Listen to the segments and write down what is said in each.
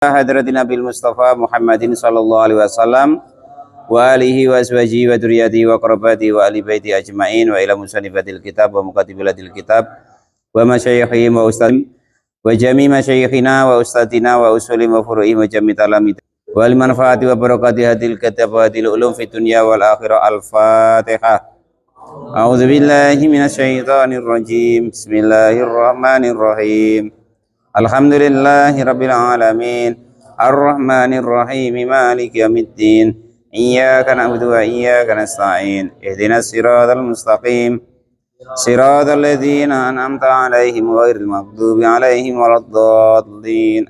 Hadratin Nabil Mustafa Muhammadin sallallahu alaihi wasallam wa alihi wa azwajihi wa dzurriyyatihi wa qarabatihi wa ali baiti ajmain wa ila musannifatil kitab wa mukatibilatil kitab wa masyayikhihim wa ustadzim wa jami masyayikhina wa ustadzina wa usulim wa furu'im wa jami talamid wa al manfaati wa barakati hadil kitab wa hadil ulum fid dunya wal akhirah. Al-Fatihah. A'udzu billahi minasyaitonir rajim. Bismillahirrahmanirrahim. Alhamdulillahi rabbil alamin, arrahmanir rahim, maliki yaumiddin, iyyaka na'budu wa iyyaka nasta'in, ihdinas siratal mustaqim, siratal ladzina an'amta 'alaihim ghairil maghdubi 'alaihim waladdallin.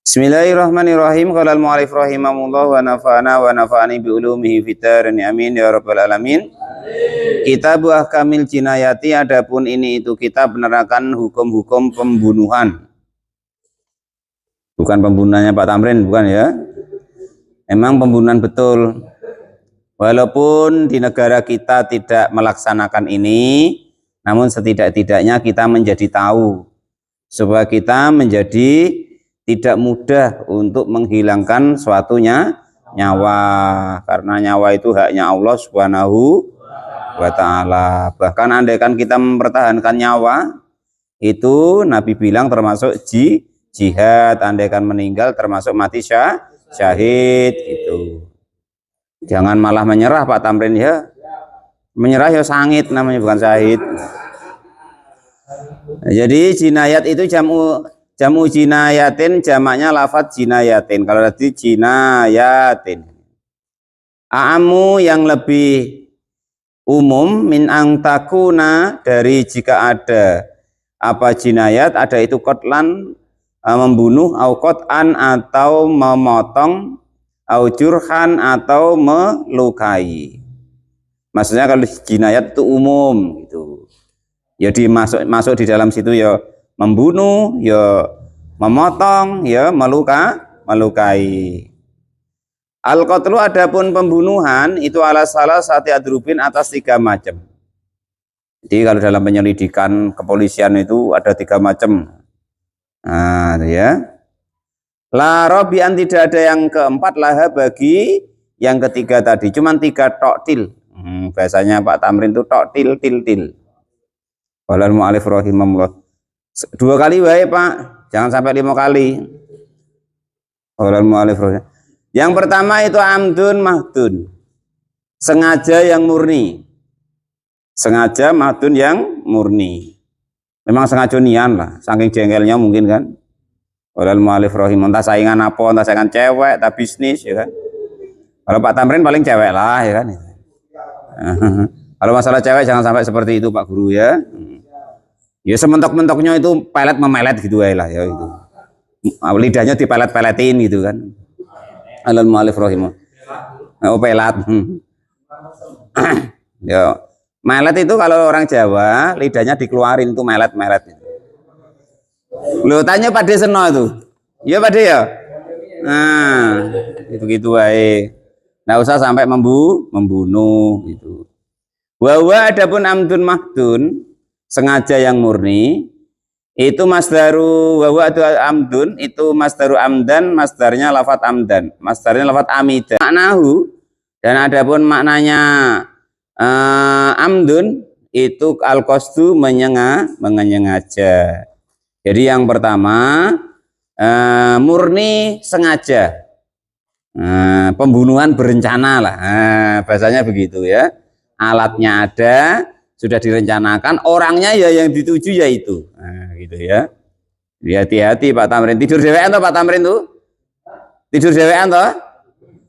Bismillahirrahmanirrahim. Qala al-mu'allif rahimahullah wa nafa'ani bi ulumihi fid dharain amin ya rabbal alamin. Kitab Ahkamil Jinayati, adapun ini itu kitab menerangkan hukum-hukum pembunuhan. Bukan pembunuhannya Pak Tamrin, bukan ya. Emang pembunuhan betul. Walaupun di negara kita tidak melaksanakan ini, namun setidak-tidaknya kita menjadi tahu, supaya kita menjadi tidak mudah untuk menghilangkan suatunya nyawa, karena nyawa itu haknya Allah Subhanahu wa ta'ala. Bahkan andaikan kita mempertahankan nyawa, itu Nabi bilang termasuk jihad. Andaikan meninggal termasuk mati syahid gitu. Jangan malah menyerah Pak Tamrin ya. Menyerah ya sangit namanya, bukan syahid. Jadi jinayat itu jamu jinayatin, jamaknya lafadz jinayatin. Kalau tadi jinayatin, a'amu yang lebih umum, min angtakuna dari jika ada apa jinayat, ada itu qatlan membunuh, au qat'an atau memotong, au jurhan atau melukai. Maksudnya kalau jinayat itu umum gitu. Ya masuk di dalam situ ya membunuh, ya memotong, ya melukai. Al-qatlu, adapun pembunuhan itu ala salah satu adrubin, atas 3 macam. Jadi kalau dalam penyelidikan kepolisian itu ada 3 macam. Nah, ya. La robian, tidak ada yang keempat, laha bagi yang ketiga tadi. Cuman 3 toktil. Biasanya Pak Tamrin itu toktil, til. Walal mu'alif rahimahullah. 2 kali wae Pak, jangan sampai 5 kali. Walal mu'alif rahimahullah. Yang pertama itu amdun mahdun, sengaja yang murni. Sengaja mahdun yang murni. Memang sengaja nian lah, saking jengkelnya mungkin kan. Walal mu'alif rahimah, entah saingan apa, entah saingan cewek, entah bisnis ya kan. Kalau Pak Tamrin paling cewek lah ya kan. Kalau masalah cewek jangan sampai seperti itu Pak Guru ya. Ya sementok-mentoknya itu pelet memelet gitu lah ya itu. Lidahnya dipelet-peletin gitu kan. Alal mu'alif rahimah. Oh pelat. Ya, melet itu kalau orang Jawa lidahnya dikeluarin itu melet. Lo tanya Pak De Seno itu. Ya Pak De ya. Nah, gitu wae. Nggak usah sampai membunuh gitu. Wa adapun amdun mahdun, sengaja yang murni, itu masdaru wawa itu amdun, itu masdaru amdan, masdarnya lafat amdan, masdarnya lafat amidan. Maknahu, dan adapun maknanya amdun itu al-qasdu, menyengaja. Jadi yang pertama murni sengaja, pembunuhan berencana lah, bahasanya begitu ya. Alatnya ada, sudah direncanakan, orangnya ya yang dituju yaitu. Nah, gitu ya. Hati-hati Pak Tamrin. Tidur dewean toh Pak Tamrin tuh? Tidur dewean toh?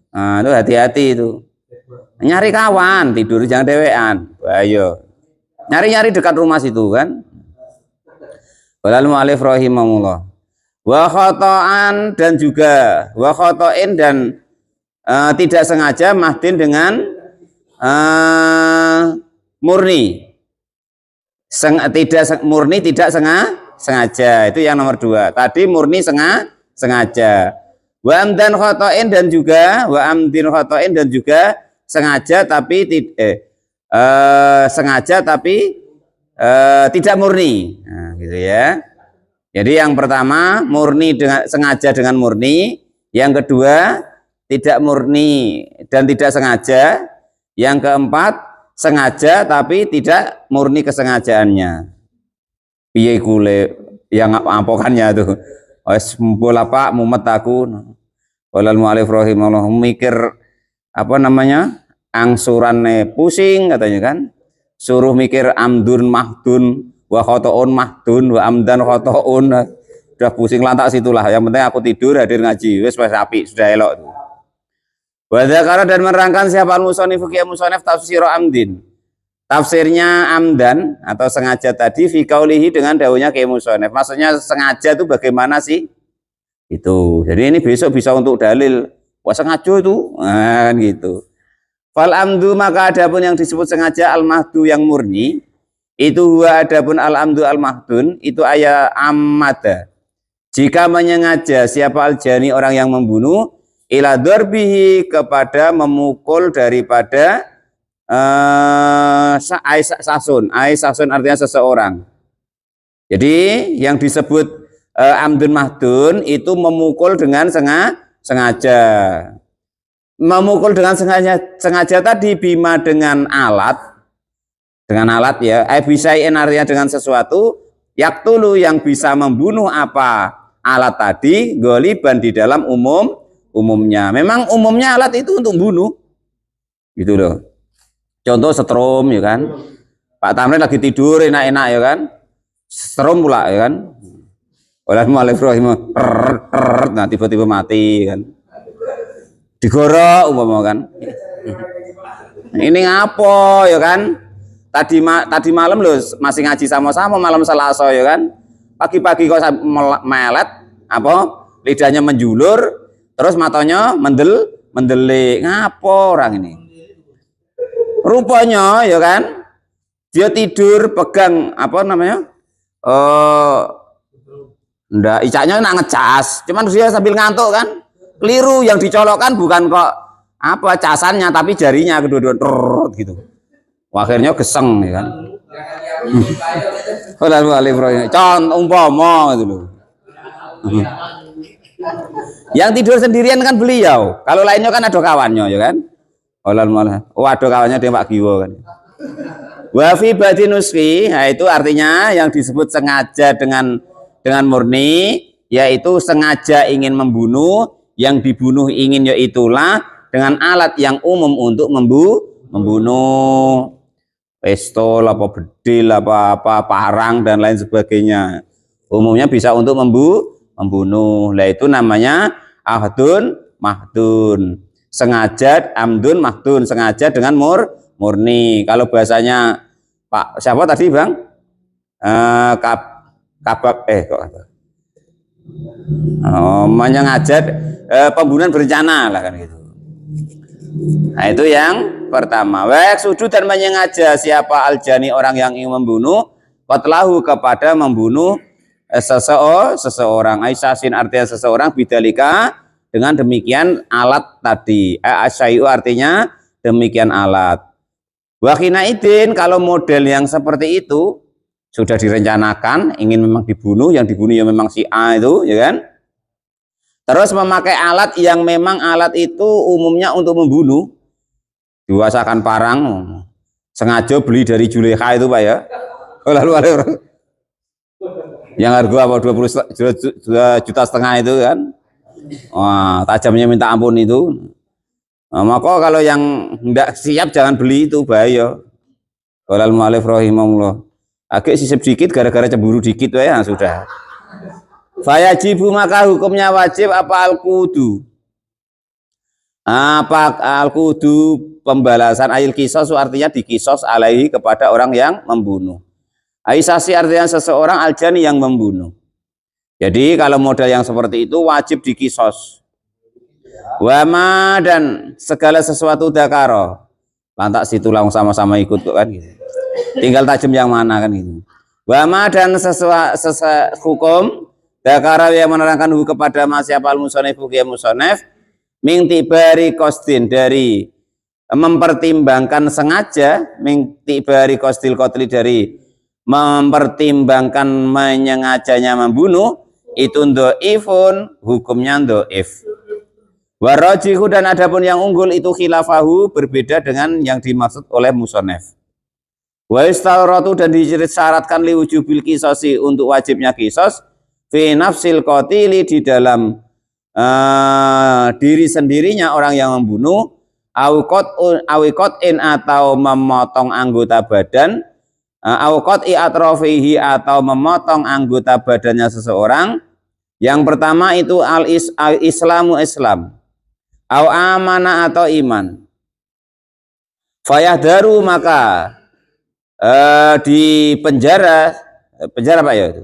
Nah, itu hati-hati itu. Nyari kawan, tidur jangan dewean. Ayo. Nyari-nyari dekat rumah situ kan. Walal mu'alif rahimahullah. Wa khoto'an, dan juga wa khoto'in, dan tidak sengaja, mahdin dengan murni. Tidak sengaja. Itu yang nomor 2. Tadi murni sengaja. Wa amdan khoto'in, dan juga wa amdin khoto'in, dan juga sengaja tapi tidak murni. Nah, gitu ya. Jadi yang pertama murni dengan sengaja dengan murni, yang kedua tidak murni dan tidak sengaja, yang keempat sengaja tapi tidak murni kesengajaannya. Piye kule yang apokannya tuh. Wes bola Pak mumet aku. Walal mu'alif rahimahullah mikir apa namanya? Angsurannya pusing katanya kan. Suruh mikir amdun mahdun wa khotoun mahdun wa amdan khotoun, udah pusing lantak situlah. Yang penting aku tidur hadir ngaji wis api sudah elok. Wa dzakara dan menerangkan siapa al-musannifu ki musannif tafsir amdin, tafsirnya amdan atau sengaja tadi fi qaulihi dengan dawuhnya ki musannif. Maksudnya sengaja itu bagaimana sih itu. Jadi ini besok bisa untuk dalil wah sengaja itu kan gitu. Fal amdu maka adapun yang disebut sengaja al-mahdu yang murni itu huwa adapun al-amdu al-mahdun itu ayat amada. Jika menyengaja siapa al-jani orang yang membunuh ila darbihi kepada memukul daripada sasun artinya seseorang. Jadi yang disebut amdun mahdun itu memukul dengan sengaja. Memukul dengan sengaja tadi bima dengan alat ya, bisain artinya dengan sesuatu yaktulu yang bisa membunuh apa alat tadi goliban di dalam umumnya. Memang umumnya alat itu untuk bunuh gitu loh. Contoh setrum ya kan, Pak Tamrin lagi tidur enak-enak ya kan, setrum pula ya kan, oleh mu'alif rahimah, nah tiba-tiba mati kan, digorok umpama kan. Ini ngapo ya kan? Tadi malam loh masih ngaji sama-sama malam Selasa ya kan? Pagi-pagi kok melet apa? Lidahnya menjulur, terus matanya mendelik. Ngapo orang ini? Rupanya ya kan? Dia tidur pegang apa namanya? Ndak icaknya nak ngecas, cuman dia sambil ngantuk kan? Keliru, yang dicolokkan bukan kok apa casannya tapi jarinya kedua-dua gitu. Akhirnya geseng ya kan. Lalu alif contoh umpama gitu loh. Yang tidur sendirian kan beliau. Kalau lainnya kan ada kawannya ya kan. Oh ada kawannya dia Pak Giwo kan. Wa fi batinuski, nah itu artinya yang disebut sengaja dengan murni, yaitu sengaja ingin membunuh, yang dibunuh ingin yaitulah dengan alat yang umum untuk membunuh, pistol apa bedil apa parang dan lain sebagainya. Umumnya bisa untuk membunuh. Lah itu namanya ahdun mahdun. Sengaja amdun mahdun, sengaja dengan murni. Kalau bahasanya Pak siapa tadi Bang? Menyengaja pembunuhan berencana lah kan gitu. Nah itu yang pertama. Wek sujud dan menyengaja siapa aljani orang yang ingin membunuh qatlahu kepada membunuh seseorang. Aisasin artinya seseorang bidalika dengan demikian alat tadi. Asyayu artinya demikian alat. Wakina idin kalau model yang seperti itu sudah direncanakan ingin memang dibunuh, yang dibunuh ya memang si A itu ya kan. Terus memakai alat yang memang alat itu umumnya untuk membunuh. Diwasakan parang, sengaja beli dari Juleha itu Pak ya. Lalu yang harga apa 20 juta setengah itu kan. Wah, tajamnya minta ampun itu. Nah, maka kalau yang tidak siap jangan beli itu bahaya. Walal mu'alif rahimahullah. Agak sisip dikit gara-gara cemburu dikit ya sudah. Fayajibu maka hukumnya wajib apa al-kudu. Apa al-kudu pembalasan ayil kisos artinya dikisos alaihi kepada orang yang membunuh. Aisasi artinya seseorang aljani yang membunuh. Jadi kalau model yang seperti itu wajib dikisos. Wama dan segala sesuatu dakaro. Lantak situ langsung sama-sama ikut kan gitu. Tinggal tajam yang mana kan gitu. Wama dan hukum dakara yang menerangkan kepada siapa al-musannifu ya musannif min tibari qasdin dari mempertimbangkan sengaja min tibari qasdil qatli dari mempertimbangkan menyengajanya membunuh itu dhaifun, hukumnya dhaif. Warajihu, dan adapun yang unggul itu khilafahu, berbeda dengan yang dimaksud oleh musonef. Wa istaratu, dan disyaratkan liwujubil qisasi, untuk wajibnya qisas fi nafsil qatili, di dalam diri sendirinya orang yang membunuh, awikot in, atau memotong anggota badan, awikot i atrofihi, atau memotong anggota badannya seseorang. Yang pertama itu al-islamu, Islam, au amana, atau iman. Fayahdaru, maka di penjara apa ya itu?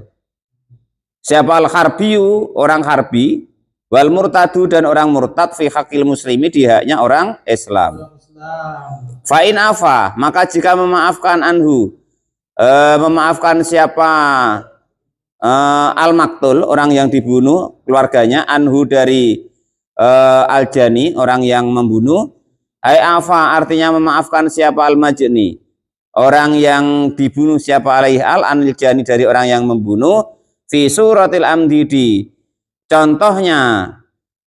Siapa al-harbiyu, orang harbi, wal murtadu, dan orang murtad, fi hakil muslimi, di haknya orang Islam. Fa'in afa, maka jika memaafkan anhu, memaafkan siapa al-maktul, orang yang dibunuh, keluarganya, anhu, dari al-jani, orang yang membunuh. Ai afa, artinya memaafkan siapa al-majni, orang yang dibunuh, siapa alaihi al-anil jani, dari orang yang membunuh, fi suratil amdi, di contohnya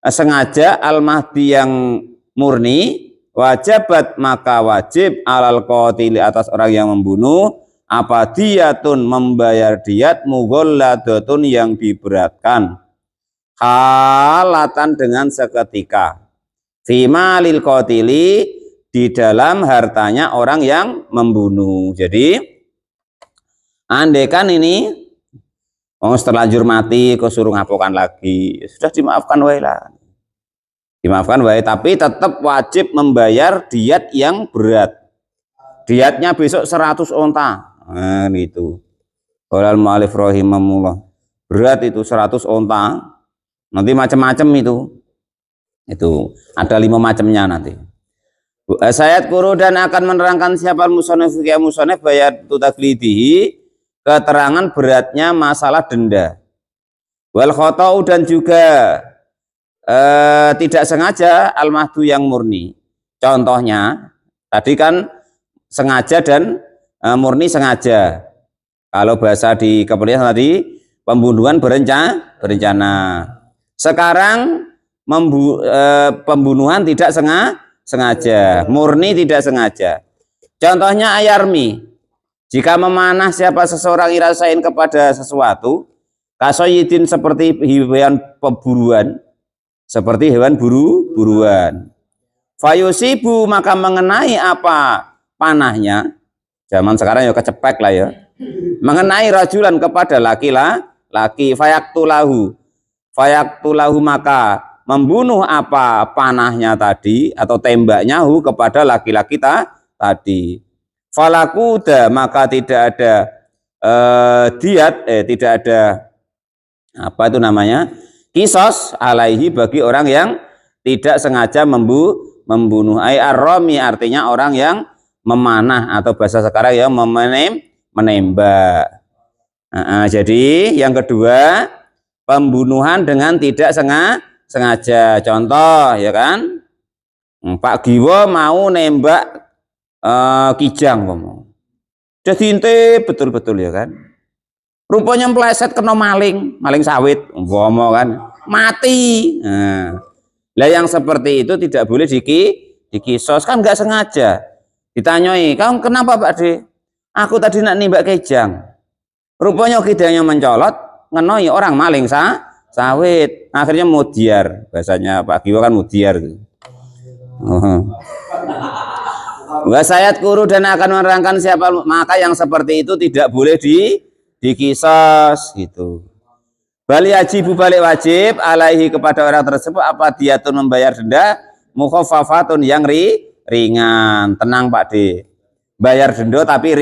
sengaja, al-mahdi, yang murni, wajabat, maka wajib, alal qatili, atas orang yang membunuh, apa diyatun, membayar diyat, mughalladatun, yang diberatkan, halatan, dengan seketika, fima lil qatili, di dalam hartanya orang yang membunuh. Jadi andekan ini terlanjur mati, kau suruh ngapokan lagi, sudah dimaafkan wae lah, dimaafkan wae, tapi tetap wajib membayar diat yang berat. Diatnya besok 100 onta. Nah, itu. Qolal mu'alif rahimahullah. Berat itu 100 onta. Nanti macam-macam itu. Itu ada 5 macamnya nanti. Sayat kuru, dan akan menerangkan siapa musonef, ya musonef, bayat tutaglidihi, keterangan beratnya masalah denda. Wal khota'u, dan juga tidak sengaja, al-mahdu, yang murni. Contohnya tadi kan sengaja dan murni sengaja. Kalau bahasa di kepolisian tadi pembunuhan berencana. Sekarang pembunuhan tidak sengaja, murni tidak sengaja. Contohnya ayarmi, jika memanah siapa seseorang irasain kepada sesuatu, kasoyidin, seperti hewan pemburuan, seperti hewan buruan. Fayusibu, maka mengenai apa panahnya, zaman sekarang ya kecepek lah ya, mengenai rajulan, kepada laki-laki, fayaktulahu, maka membunuh apa panahnya tadi, atau tembaknya kepada laki-laki tadi. Falakuda, maka tidak ada diat, tidak ada apa itu namanya, kisos alaihi, bagi orang yang tidak sengaja membunuh. Ai arromi, artinya orang yang memanah, atau bahasa sekarang yang menembak. Jadi yang kedua, pembunuhan dengan tidak sengaja. Contoh ya kan, Pak Giwo mau nembak kijang, udah diintip betul-betul ya kan, rupanya meleset kena maling sawit, kan mati. Nah, yang seperti itu tidak boleh dikisos, kan nggak sengaja. Ditanyai, kamu kenapa Pak De? Aku tadi nak nembak kijang, rupanya kijangnya mencolot, ngenoi orang maling sawit, akhirnya mudiar. Bahasanya Pak Giwo kan mudiar gitu. Wasayat kuru, dan akan menerangkan siapa, maka yang seperti itu tidak boleh dikisos gitu. Bali ajibu, balik wajib alaihi, kepada orang tersebut, apa diatun, membayar denda, mukhaffafatun, yang ringan. Tenang Pak De, bayar denda tapi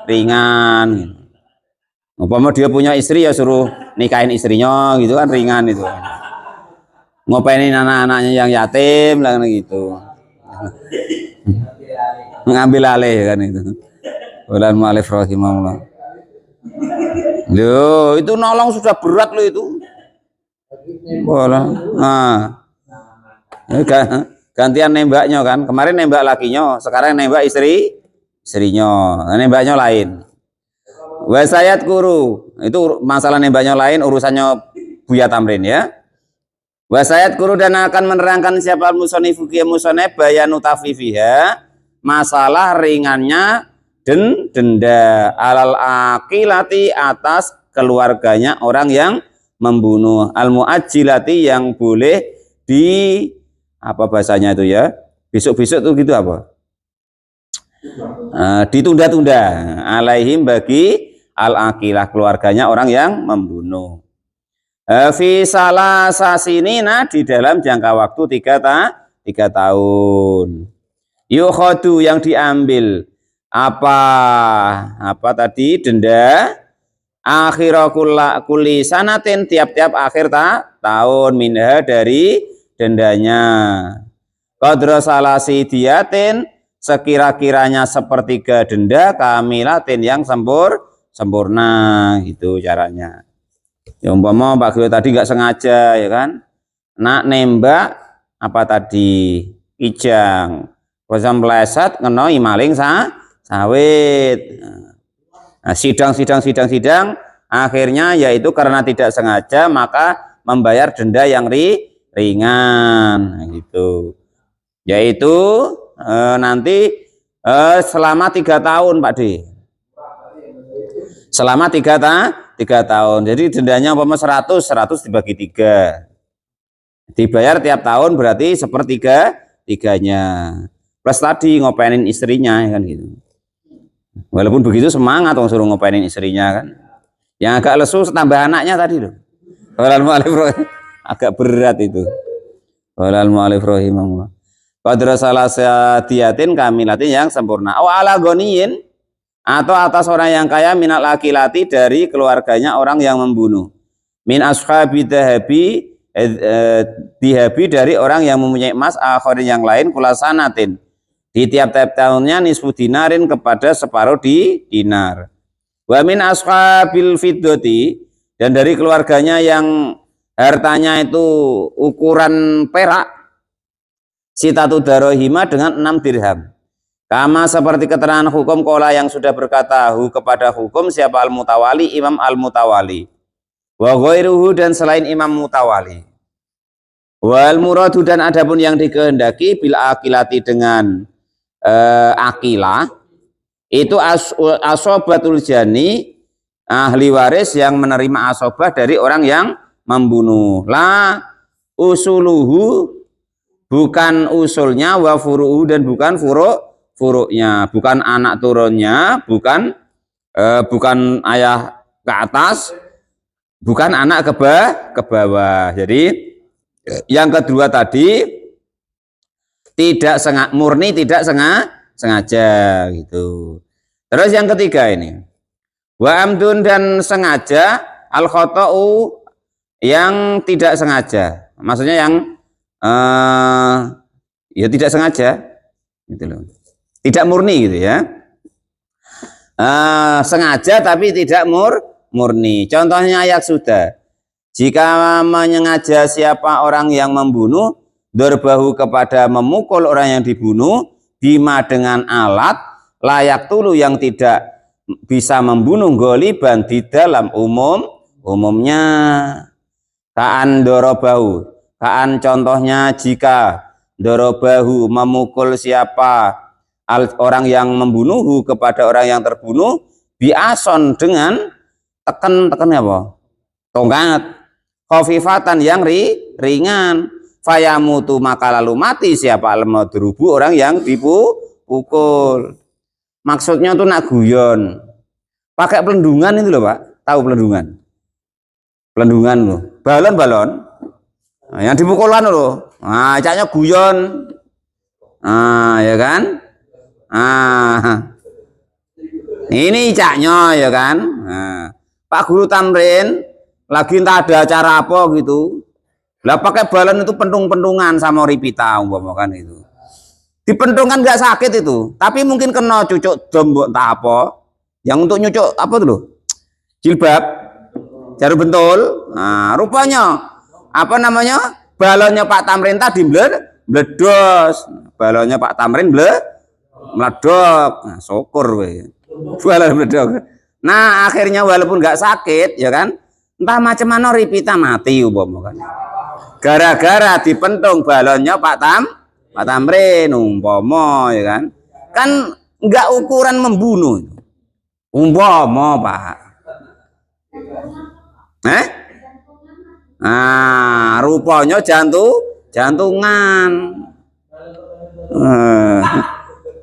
ringan. Umpama dia punya istri, ya suruh nikahin istrinya gitu kan, ringan itu. Ngopainin anak-anaknya yang yatim lah gitu, mengambil alih kan itu. Bulan mu'alif rahimahullah. Loh, itu nolong sudah berat loh itu. Boleh. Nah, gantian nembaknya kan. Kemarin nembak lakinya, sekarang nembak istrinya. Nembaknya lain. Wasayat kuru itu masalah nembaknya lain, urusannya Buya Tamrin ya. Wasayat kuru dan akan menerangkan siapa musonifu kia musonef bayanu tafifiha, masalah ringannya denda alal akilati atas keluarganya orang yang membunuh, al muajjilati yang boleh di apa bahasanya itu ya, besok-besok tuh gitu apa, ditunda-tunda, alaihim bagi al akilah keluarganya orang yang membunuh. Fi salasasinina di dalam jangka waktu 3 tahun. Yukhodu yang diambil apa tadi denda akhirakulli sanatin tiap-tiap akhir tahun minha dari dendanya. Qadra salasi diatin sekira-kiranya sepertiga denda kamilatin yang sempurna gitu caranya. Ya umpama Pak Gio tadi nggak sengaja ya kan, nak nembak apa tadi kijang, terus meleset ngenoi maling sawit. Nah, sidang akhirnya yaitu karena tidak sengaja maka membayar denda yang ringan gitu. Yaitu nanti selama 3 tahun Pak D. Selama 3 tahun. Jadi dendanya umpama 100 dibagi 3. Dibayar tiap tahun berarti sepertiganya. Plus tadi ngopenin istrinya kan gitu. Walaupun begitu semangat dong suruh ngopenin istrinya kan. Yang agak lesu tambah anaknya tadi loh. Walal mu'alif agak berat itu. Walal mu'alif rahimahullah. Qadra salasatiyatin kamilatin yang sempurna. Ala goniyin atau atas orang yang kaya minal akilati dari keluarganya orang yang membunuh. Min ashabi dihabi dari orang yang mempunyai emas akhirin yang lain kulasanatin. Di tiap-tiap tahunnya nisfu dinarin kepada separuh dinar. Wa min ashabil fiddati dan dari keluarganya yang hartanya itu ukuran perak sitatu darohima dengan 6 dirham. Kama seperti keterangan hukum kola yang sudah berkata kepada hukum siapa al-mutawali, imam al-mutawali. Wa ghairuhu dan selain imam mutawali. Wal muradu dan adapun yang dikehendaki bil akilati dengan akilah itu asobatul jani ahli waris yang menerima asobah dari orang yang membunuh. La usuluhu bukan usulnya, wa furu'u dan bukan furuknya, bukan anak turunnya, bukan ayah ke atas, bukan anak ke bawah. Jadi yang kedua tadi tidak murni tidak sengaja gitu. Terus yang ketiga ini wa amdun dan sengaja, al khota'u yang tidak sengaja, maksudnya yang ya tidak sengaja gitu loh, tidak murni gitu ya, sengaja tapi tidak murni. Contohnya ayat sudah, jika menyengaja siapa orang yang membunuh dorbahu kepada memukul orang yang dibunuh bima dengan alat layak tulu yang tidak bisa membunuh goliban di dalam umumnya. Kaan dorobahu, kaan contohnya jika dorobahu memukul siapa orang yang membunuhhu kepada orang yang terbunuh biason dengan tekan apa tongkat khafifatan yang ringan. Fayamutu maka lalu mati siapa al-madrubu orang yang dipukul. Maksudnya tuh nak guyon pakai pelendungan itu loh Pak, tahu pelendungan loh, balon nah, yang dipukulan loh, nah caknya guyon, ya kan, ini caknya ya kan. Pak Guru Tamrin lagi entah ada acara apa gitu lah pakai balon itu pentung-pentungan sama ripita umpama kan itu. Dipentungkan nggak sakit itu, tapi mungkin kena cucuk dombok entah apa. Yang untuk nyucuk apa tuh loh? Jilbab, jarum bentul. Nah, rupanya apa namanya? Balonnya Pak Tamrin tadi meledos. Balonnya Pak Tamrin meledok. Nah, syukur we. Balon meledok. Nah, akhirnya walaupun nggak sakit, ya kan, entah macam mana Ripita mati umpama kan. Gara-gara dipentung balonnya Pak Tamrin umpama, ya kan. Kan nggak ukuran membunuh. Umpama, Pak. Nah, rupanya jantungan.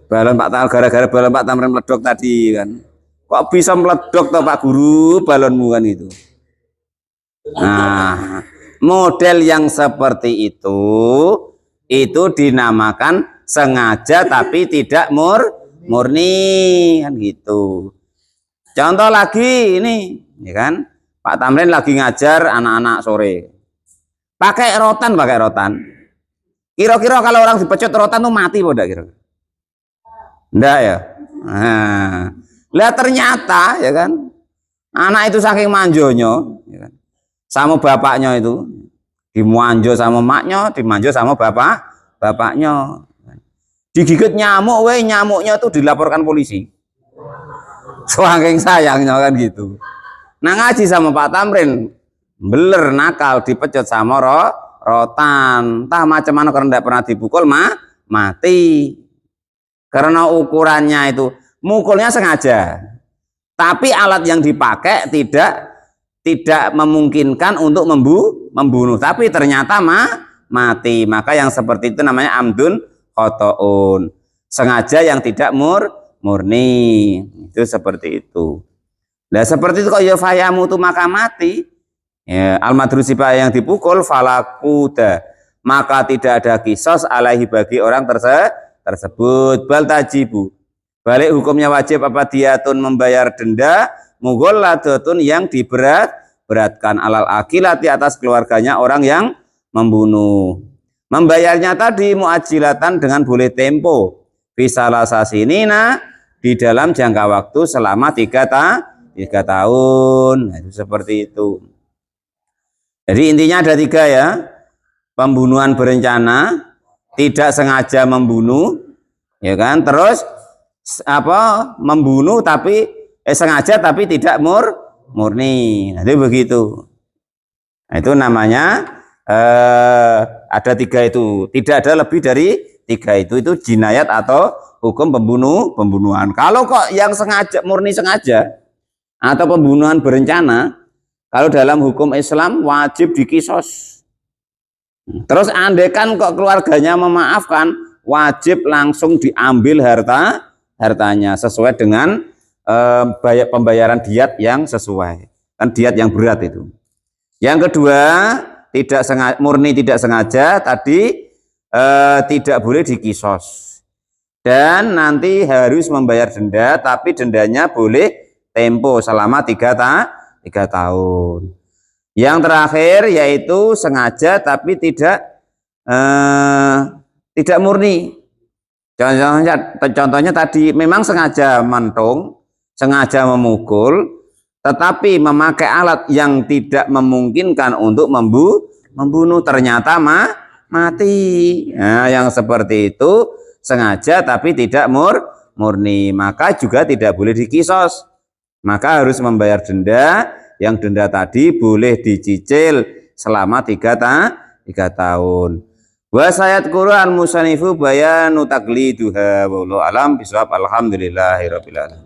Balon Pak Tamrin, gara-gara balon Pak Tamrin meledok tadi kan. Kok bisa meledok toh Pak Guru balonmu kan itu. Nah, model yang seperti itu dinamakan sengaja tapi tidak murni kan gitu. Contoh lagi ini, ya kan? Pak Tamrin lagi ngajar anak-anak sore. Pakai rotan. Kira-kira kalau orang dipecut rotan tuh mati bodak kira? Enggak ya? Nah, lihat ternyata ya kan, anak itu saking manjonya, ya kan, sama bapaknya itu dimanjo sama maknya, dimanjo sama bapaknya. Digigit nyamuk, nyamuknya tuh dilaporkan polisi. Saking sayangnya kan gitu. Nah ngaji sama Pak Tamrin, beler nakal dipecut sama rotan. Entah macam mana karena tidak pernah dipukul mati. Karena ukurannya itu mukulnya sengaja. Tapi alat yang dipakai tidak memungkinkan untuk membunuh. Tapi ternyata mati. Maka yang seperti itu namanya amdun khotoun. Sengaja yang tidak murni. Itu seperti itu. Nah seperti itu kok ya fayamu itu maka mati. Ya, al-madrusi yang dipukul falakuda, maka tidak ada kisos alaihi bagi orang tersebut. Bal tajibu, balik hukumnya wajib apa diatun membayar denda mughalladatun yang beratkan alal akilati atas keluarganya orang yang membunuh. Membayarnya tadi muajilatan dengan boleh tempo bisalah sasinina di dalam jangka waktu selama 3 tahun. Nah, itu seperti itu. Jadi intinya ada 3 ya. Pembunuhan berencana, tidak sengaja membunuh, ya kan? Terus membunuh tapi sengaja tapi tidak murni. Nah, itu begitu. Nah, itu namanya ada 3 itu. Tidak ada lebih dari 3 itu. Itu jinayat atau hukum pembunuhan. Kalau kok yang sengaja, murni sengaja atau pembunuhan berencana, kalau dalam hukum Islam wajib dikisos. Terus andekan kok keluarganya memaafkan, wajib langsung diambil hartanya sesuai dengan pembayaran diat yang sesuai. Kan diat yang berat itu. Yang kedua, murni tidak sengaja tadi tidak boleh dikisos. Dan nanti harus membayar denda, tapi dendanya boleh tempo selama 3 tahun. Yang terakhir yaitu sengaja tapi tidak murni. Contohnya tadi memang sengaja mentung, sengaja memukul, tetapi memakai alat yang tidak memungkinkan untuk membunuh, ternyata mati. Nah, yang seperti itu sengaja tapi tidak murni, maka juga tidak boleh dikisos. Maka harus membayar denda, yang denda tadi boleh dicicil selama 3 tahun. Wa sayat Quran musanifu bayanu taqliduha wallahu alam bisawab alhamdulillahirabbil alamin.